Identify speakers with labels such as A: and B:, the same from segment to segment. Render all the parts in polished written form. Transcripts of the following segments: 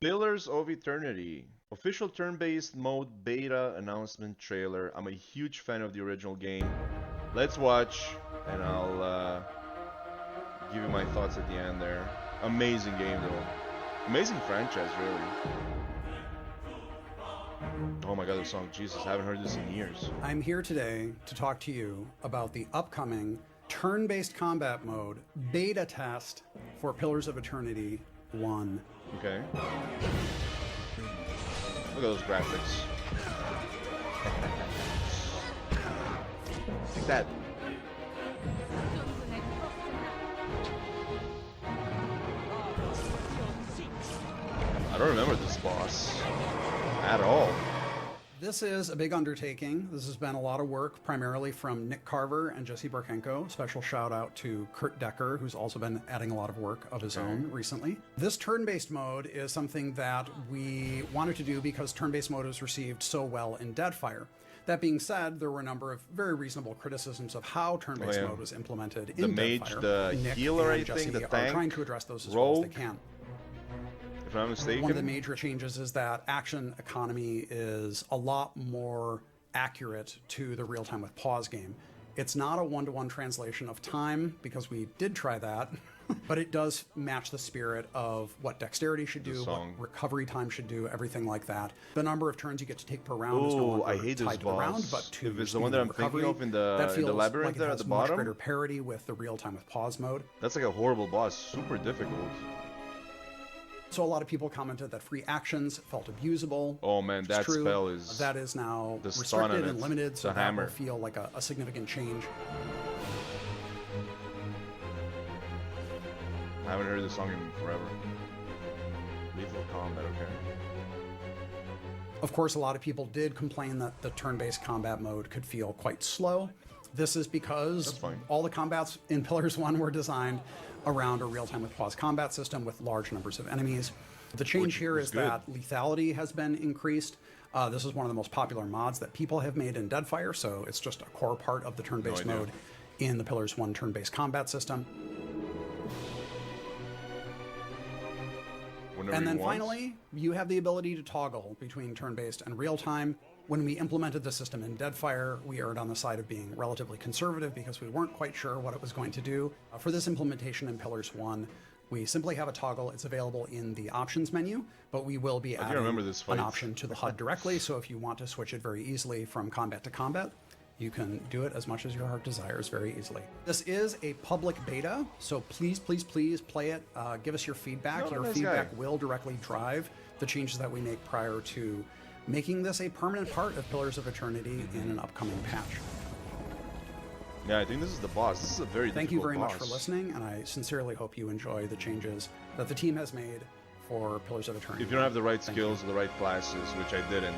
A: Pillars of Eternity. Official turn-based mode beta announcement trailer. I'm a huge fan of the original game. Let's watch, and I'll give you my thoughts at the end there. Amazing game, though. Amazing franchise, really. Oh my god, the song. Jesus, I haven't heard this in years.
B: I'm here today to talk to you about the upcoming turn-based combat mode beta test for Pillars of Eternity 1.
A: Okay. Look at those graphics. Like that. I don't remember this boss at all.
B: This is a big undertaking. This has been a lot of work, primarily from Nick Carver and Jesse Barkenko. Special shout out to Kurt Decker, who's also been adding a lot of work of his own recently. This turn-based mode is something that we wanted to do because turn-based mode has received so well in Deadfire. That being said, there were a number of very reasonable criticisms of how turn-based mode was implemented in
A: mage,
B: Deadfire.
A: the
B: Nick
A: healer,
B: and
A: I
B: Jesse
A: think, the
B: are
A: tank,
B: trying to address those as
A: rogue,
B: well as they can.
A: If I'm not mistaken.
B: One of the major changes is that action economy is a lot more accurate to the real time with pause game. It's not a one-to-one translation of time, because we did try that, but it does match the spirit of what dexterity should do, what recovery time should do, everything like that. The number of turns you get to take per round is no longer
A: I hate
B: tied
A: this
B: to the round, but
A: boss.
B: to
A: If it's
B: speed
A: the one that
B: and
A: I'm thinking
B: recovery.
A: of in
B: That
A: the
B: feels
A: labyrinth
B: like it
A: there at
B: has
A: the
B: much
A: bottom,
B: greater parity with the real time with pause mode.
A: that's like a horrible boss. Super difficult.
B: So a lot of people commented that free actions felt abusable.
A: Oh man, that
B: true.
A: spell is
B: That is now
A: the stun on
B: restricted
A: it.
B: and limited, so
A: The
B: that
A: hammer.
B: will feel like a significant change.
A: I haven't heard this song in forever. Lethal Combat, okay.
B: Of course, a lot of people did complain that the turn-based combat mode could feel quite slow. This is because all the combats in Pillars 1 were designed around a real-time with pause combat system with large numbers of enemies. The change here is that lethality has been increased. This is one of the most popular mods that people have made in Deadfire, so it's just a core part of the turn-based mode in the Pillars 1 turn-based combat system. And then finally, you have the ability to toggle between turn-based and real-time. When we implemented the system in Deadfire, we erred on the side of being relatively conservative because we weren't quite sure what it was going to do. For this implementation in Pillars 1, we simply have a toggle. It's available in the options menu, but we will be adding an option to the HUD directly, so if you want to switch it very easily from combat to combat, you can do it as much as your heart desires very easily. This is a public beta, so please, please, please play it. Give us your feedback. Your feedback will directly drive the changes that we make prior to making this a permanent part of Pillars of Eternity in an upcoming patch.
A: Yeah, I think this is the boss. This is a very
B: Thank you very much for listening, and I sincerely hope you enjoy the changes that the team has made for Pillars of Eternity.
A: If you don't have the right skills or the right classes, which I didn't.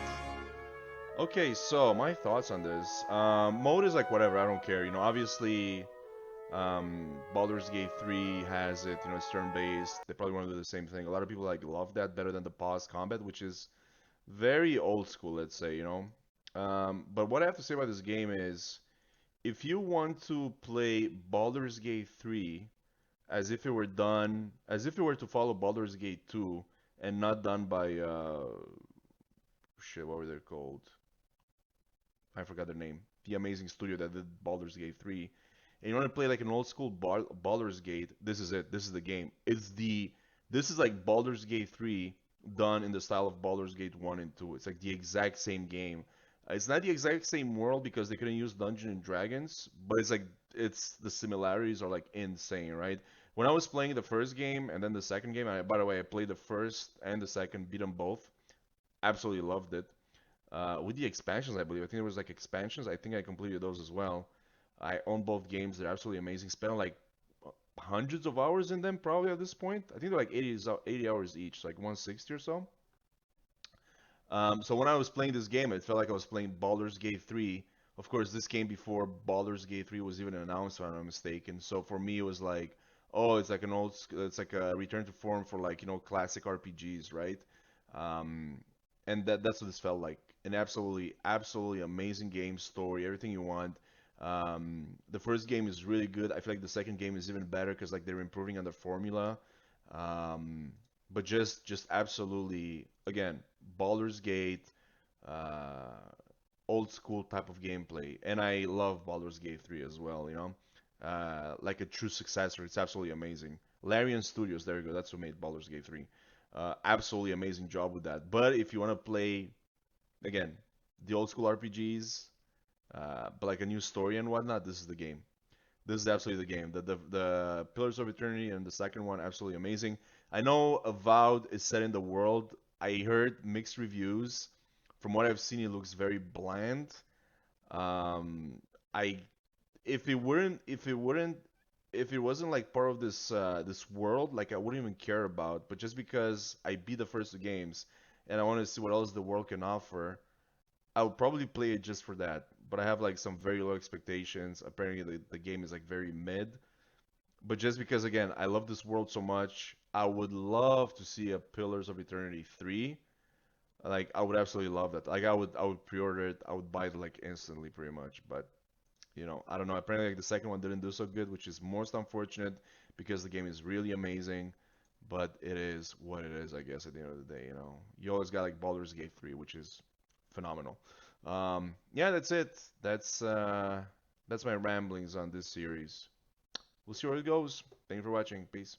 A: Okay, so my thoughts on this. Mode is like whatever, I don't care. You know, obviously, Baldur's Gate 3 has it. You know, it's turn-based. They probably want to do the same thing. A lot of people like love that better than the pause combat, which is very old school, let's say. You know, but what I have to say about this game is, if you want to play Baldur's Gate 3 as if it were done, as if it were to follow Baldur's Gate 2 and not done by shit, what were they called? I forgot their name. The amazing studio that did Baldur's Gate 3. And you want to play like an old school Baldur's Gate, this is it. This is the game. This is like Baldur's Gate 3 done in the style of Baldur's Gate 1 and 2. It's like the exact same game. It's not the exact same world because they couldn't use Dungeons and Dragons, but it's the similarities are like insane, right? When I was playing the first game and then the second game, by the way, I played the first and the second, beat them both. Absolutely loved it. With the expansions, I believe. I think there was like expansions. I think I completed those as well. I own both games. They're absolutely amazing. Spent like hundreds of hours in them probably at this point. I think they're like 80 hours each, like 160 or so. So when I was playing this game, it felt like I was playing Baldur's Gate 3. Of course, this came before Baldur's Gate 3 was even announced, if I'm not mistaken. So for me, it was like, oh, it's like it's like a return to form for like, you know, classic RPGs, right? And that's what this felt like. An absolutely amazing game, story, everything you want. The first game is really good. I feel like the second game is even better because like they're improving on the formula. but just absolutely again, Baldur's Gate, uh, old school type of gameplay, and I love Baldur's Gate 3 as well. Like a true successor. It's absolutely amazing. Larian Studios, there you go. That's who made Baldur's Gate 3. Absolutely amazing job with that. But if you want to play again the old school RPGs, but like a new story and whatnot, this is the game. This is absolutely the game. The Pillars of Eternity and the second one absolutely amazing. I know Avowed is set in the world. I heard mixed reviews. From what I've seen, it looks very bland. Um, I if it wasn't like part of this world, like I wouldn't even care about. But just because I beat the first two games and I want to see what else the world can offer, I would probably play it just for that. But I have like some very low expectations. Apparently the game is like very mid. But just because again, I love this world so much, I would love to see a Pillars of Eternity 3. Like I would absolutely love that. Like I would pre-order it. I would buy it like instantly pretty much. But I don't know. Apparently like the second one didn't do so good, which is most unfortunate because the game is really amazing. But it is what it is, I guess, at the end of the day. You always got like Baldur's Gate 3, which is phenomenal. Yeah, that's it. That's my ramblings on this series. We'll see where it goes. Thank you for watching. Peace.